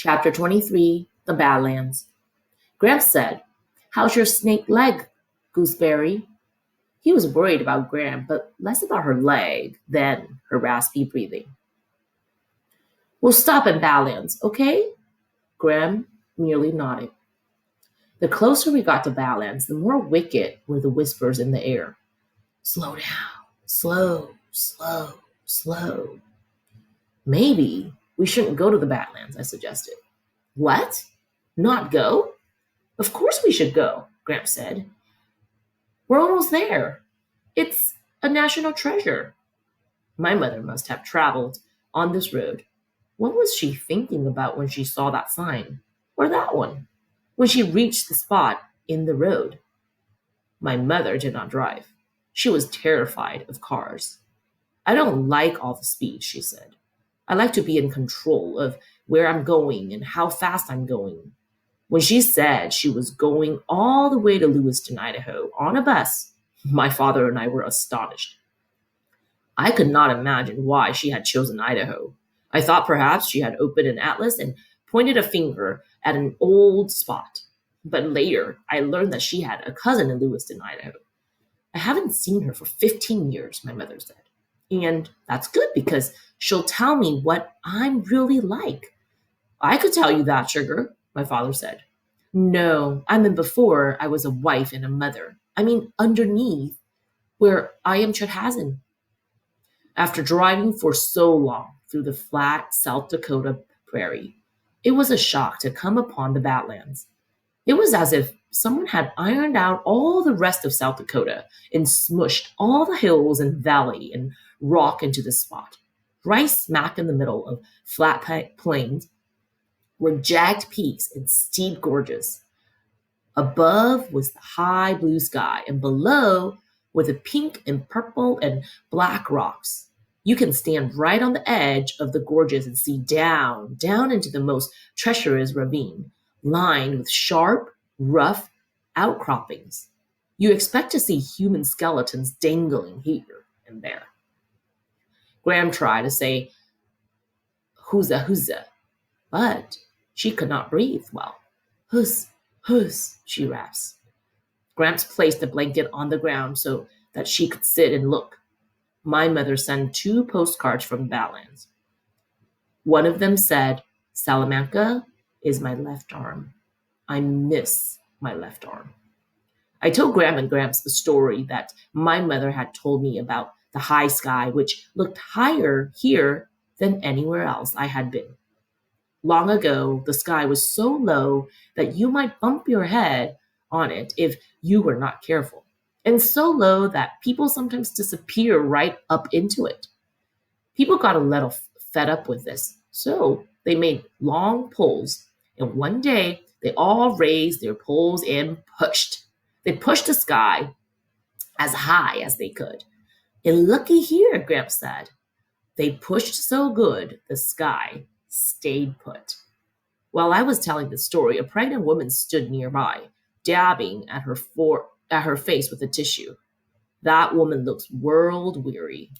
Chapter 23, The Badlands. Gramps said, "How's your snake leg, Gooseberry?" He was worried about Gram, but less about her leg than her raspy breathing. "We'll stop in Badlands, okay?" Gram merely nodded. The closer we got to Badlands, the more wicked were the whispers in the air. "Slow down. Slow, slow, slow." "Maybe we shouldn't go to the Badlands," I suggested. "What? Not go?" "Of course we should go," Gramps said. "We're almost there. It's a national treasure." My mother must have traveled on this road. What was she thinking about when she saw that sign? Or that one? When she reached the spot in the road? My mother did not drive. She was terrified of cars. "I don't like all the speed," she said. "I like to be in control of where I'm going and how fast I'm going." When she said she was going all the way to Lewiston, Idaho, on a bus, my father and I were astonished. I could not imagine why she had chosen Idaho. I thought perhaps she had opened an atlas and pointed a finger at an old spot. But later, I learned that she had a cousin in Lewiston, Idaho. "I haven't seen her for 15 years, my mother said. "And that's good because she'll tell me what I'm really like." "I could tell you that, sugar," my father said. "No, I meant before I was a wife and a mother. I mean underneath, where I am Chudhazen." After driving for so long through the flat South Dakota prairie, it was a shock to come upon the Badlands. It was as if someone had ironed out all the rest of South Dakota and smushed all the hills and valley and rock into the spot. Right smack in the middle of flat plains were jagged peaks and steep gorges. Above was the high blue sky, and below were the pink and purple and black rocks. You can stand right on the edge of the gorges and see down into the most treacherous ravine, lined with sharp, rough outcroppings. You expect to see human skeletons dangling here and there. Graham tried to say "Huza," but she could not breathe well. "Hus, hus," she rasped. Gramps placed a blanket on the ground so that she could sit and look. My mother sent 2 postcards from Badlands. One of them said, "Salamanca is my left arm. I miss my left arm." I told Graham and Gramps the story that my mother had told me about the high sky, which looked higher here than anywhere else I had been. Long ago, the sky was so low that you might bump your head on it if you were not careful, and so low that people sometimes disappear right up into it. People got a little fed up with this, so they made long poles, and one day they all raised their poles and pushed. They pushed the sky as high as they could. "And looky here," Gramps said. They pushed so good the sky stayed put. While I was telling the story, a pregnant woman stood nearby, dabbing at her face with a tissue. "That woman looks world weary,"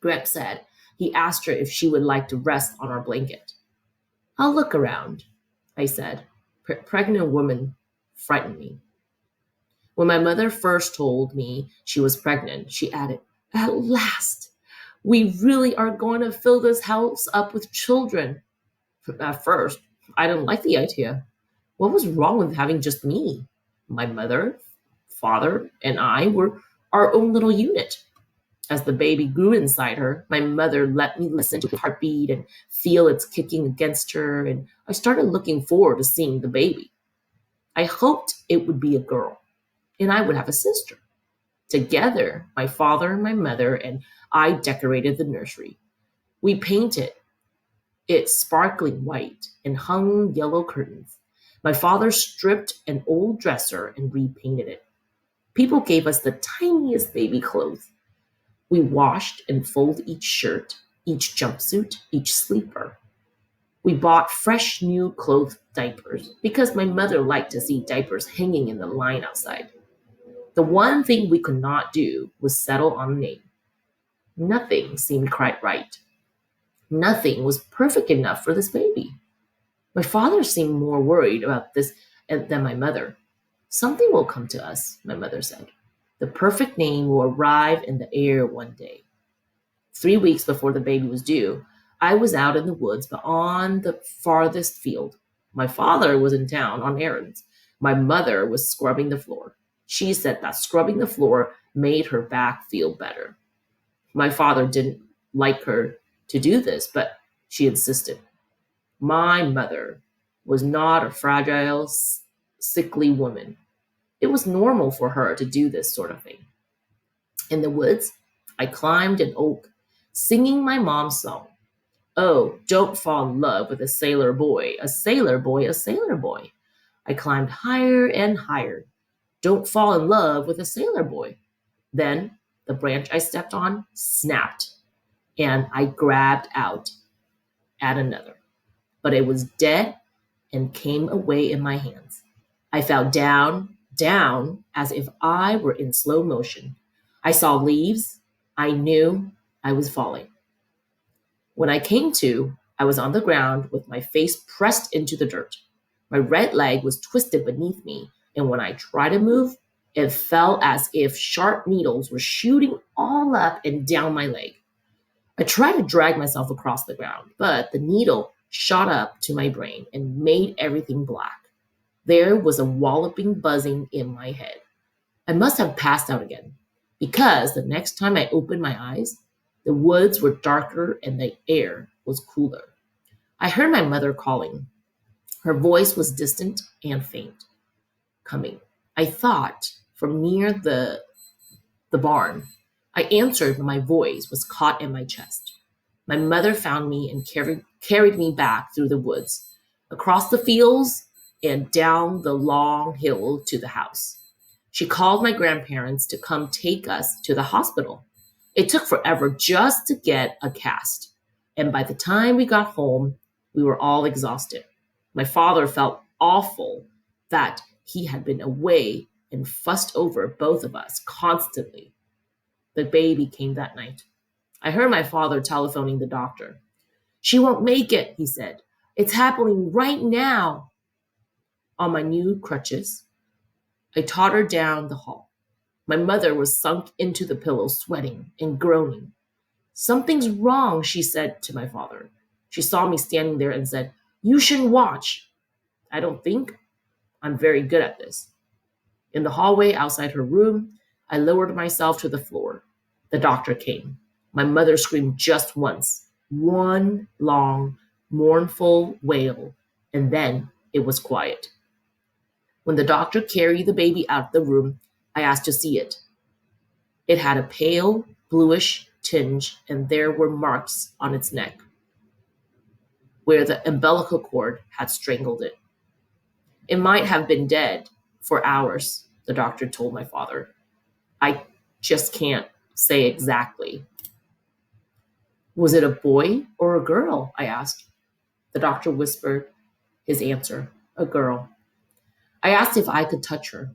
Greg said. He asked her if she would like to rest on our blanket. "I'll look around," I said. Pregnant woman frightened me. When my mother first told me she was pregnant, she added, "At last, we really are going to fill this house up with children." At first, I didn't like the idea. What was wrong with having just me? My mother, father, and I were our own little unit. As the baby grew inside her, my mother let me listen to the heartbeat and feel its kicking against her, and I started looking forward to seeing the baby. I hoped it would be a girl, and I would have a sister. Together, my father, my mother, and I decorated the nursery. We painted it sparkling white and hung yellow curtains. My father stripped an old dresser and repainted it. People gave us the tiniest baby clothes. We washed and folded each shirt, each jumpsuit, each sleeper. We bought fresh new clothes diapers because my mother liked to see diapers hanging in the line outside. The one thing we could not do was settle on a name. Nothing seemed quite right. Nothing was perfect enough for this baby. My father seemed more worried about this than my mother. Something will come to us, my mother said. The perfect name will arrive in the air one day. 3 weeks before the baby was due, I was out in the woods but on the farthest field. My father was in town on errands. My mother was scrubbing the floor. She said that scrubbing the floor made her back feel better. My father didn't like her to do this, but she insisted. My mother was not a fragile, sickly woman. It was normal for her to do this sort of thing. In the woods, I climbed an oak, singing my mom's song. Oh, don't fall in love with a sailor boy, a sailor boy, a sailor boy. I climbed higher and higher. Don't fall in love with a sailor boy. Then the branch I stepped on snapped, and I grabbed out at another. But it was dead and came away in my hands. I fell down, down, as if I were in slow motion. I saw leaves. I knew I was falling. When I came to, I was on the ground with my face pressed into the dirt. My right leg was twisted beneath me, and when I tried to move, it felt as if sharp needles were shooting all up and down my leg. I tried to drag myself across the ground, but the needle shot up to my brain and made everything black. There was a walloping buzzing in my head. I must have passed out again, because the next time I opened my eyes, the woods were darker and the air was cooler. I heard my mother calling. Her voice was distant and faint, coming, I thought, from near the barn. I answered, but my voice was caught in my chest. My mother found me and carried me back through the woods, across the fields, and down the long hill to the house. She called my grandparents to come take us to the hospital. It took forever just to get a cast, and by the time we got home, we were all exhausted. My father felt awful that he had been away and fussed over both of us constantly. The baby came that night. I heard my father telephoning the doctor. She won't make it, he said. It's happening right now. On my new crutches, I tottered down the hall. My mother was sunk into the pillow, sweating and groaning. Something's wrong, she said to my father. She saw me standing there and said, You shouldn't watch. I don't think I'm very good at this. In the hallway outside her room, I lowered myself to the floor. The doctor came. My mother screamed just once, one long, mournful wail, and then it was quiet. When the doctor carried the baby out of the room, I asked to see it. It had a pale, bluish tinge, and there were marks on its neck where the umbilical cord had strangled it. It might have been dead for hours, the doctor told my father. I just can't say exactly. Was it a boy or a girl? I asked. The doctor whispered his answer, a girl. I asked if I could touch her.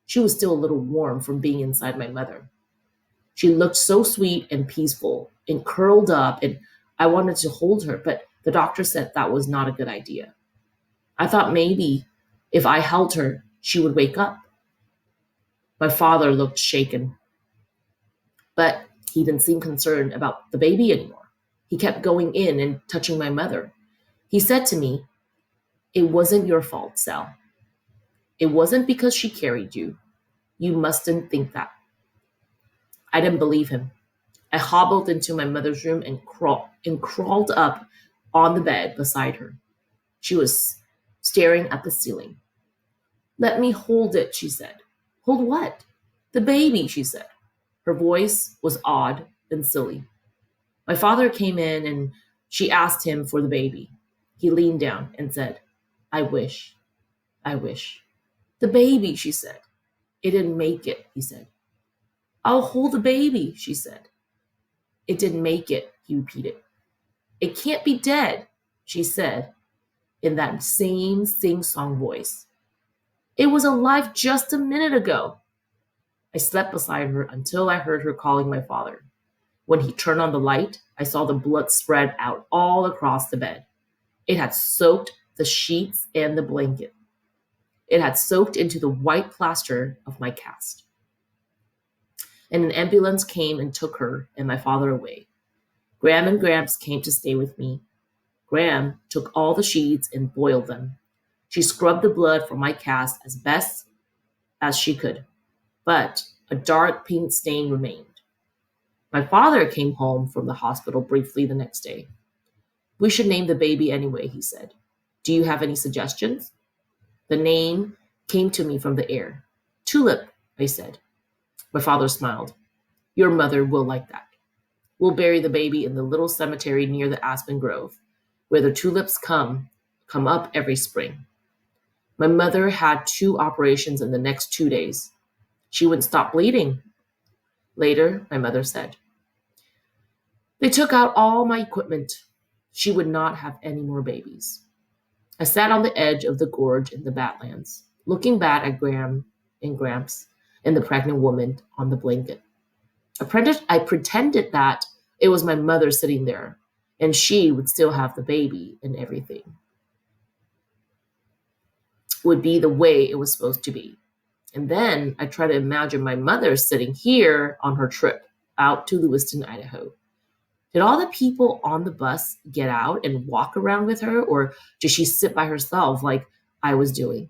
She was still a little warm from being inside my mother. She looked so sweet and peaceful and curled up, and I wanted to hold her, but the doctor said that was not a good idea. I thought maybe if I held her, she would wake up. My father looked shaken, but he didn't seem concerned about the baby anymore. He kept going in and touching my mother. He said to me, It wasn't your fault, Sal. It wasn't because she carried you. You mustn't think that. I didn't believe him. I hobbled into my mother's room and crawled up on the bed beside her. She was staring at the ceiling. Let me hold it, she said. Hold what? The baby, she said. Her voice was odd and silly. My father came in and she asked him for the baby. He leaned down and said, I wish. The baby, she said. It didn't make it, he said. I'll hold the baby, she said. It didn't make it, he repeated. It can't be dead, she said in that same sing-song voice. It was alive just a minute ago. I slept beside her until I heard her calling my father. When he turned on the light, I saw the blood spread out all across the bed. It had soaked the sheets and the blanket. It had soaked into the white plaster of my cast. And an ambulance came and took her and my father away. Graham and Gramps came to stay with me. Graham took all the sheets and boiled them. She scrubbed the blood from my cast as best as she could, but a dark pink stain remained. My father came home from the hospital briefly the next day. We should name the baby anyway, he said. Do you have any suggestions? The name came to me from the air. Tulip, I said. My father smiled. Your mother will like that. We'll bury the baby in the little cemetery near the aspen grove, where the tulips come up every spring. My mother had 2 operations in the next 2 days. She wouldn't stop bleeding. Later, my mother said, they took out all my equipment. She would not have any more babies. I sat on the edge of the gorge in the Badlands, looking back at Graham and Gramps and the pregnant woman on the blanket. I pretended that it was my mother sitting there, and she would still have the baby and everything would be the way it was supposed to be. And then I tried to imagine my mother sitting here on her trip out to Lewiston, Idaho. Did all the people on the bus get out and walk around with her, or did she sit by herself like I was doing?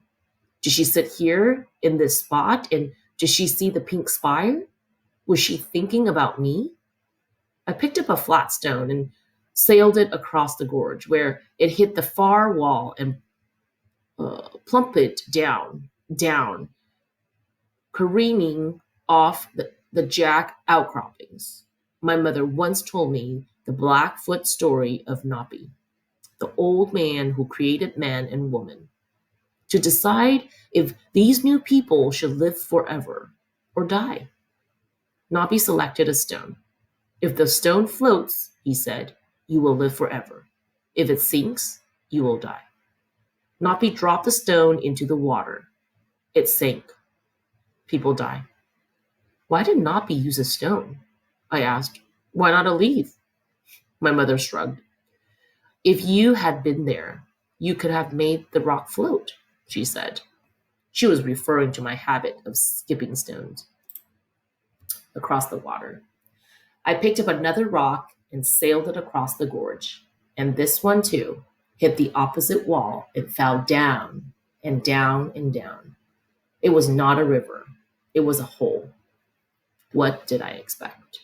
Did she sit here in this spot, and did she see the pink spire? Was she thinking about me? I picked up a flat stone and sailed it across the gorge, where it hit the far wall and plummeted down, careening off the jack outcroppings. My mother once told me the Blackfoot story of Napi, the old man who created man and woman, to decide if these new people should live forever or die. Napi selected a stone. If the stone floats, he said, you will live forever. If it sinks, you will die. Napi dropped the stone into the water. It sank. People die. Why did Napi use a stone? I asked. Why not a leaf? My mother shrugged. If you had been there, you could have made the rock float, she said. She was referring to my habit of skipping stones across the water. I picked up another rock and sailed it across the gorge, and this one too hit the opposite wall and fell down and down and down. It was not a river. It was a hole. What did I expect?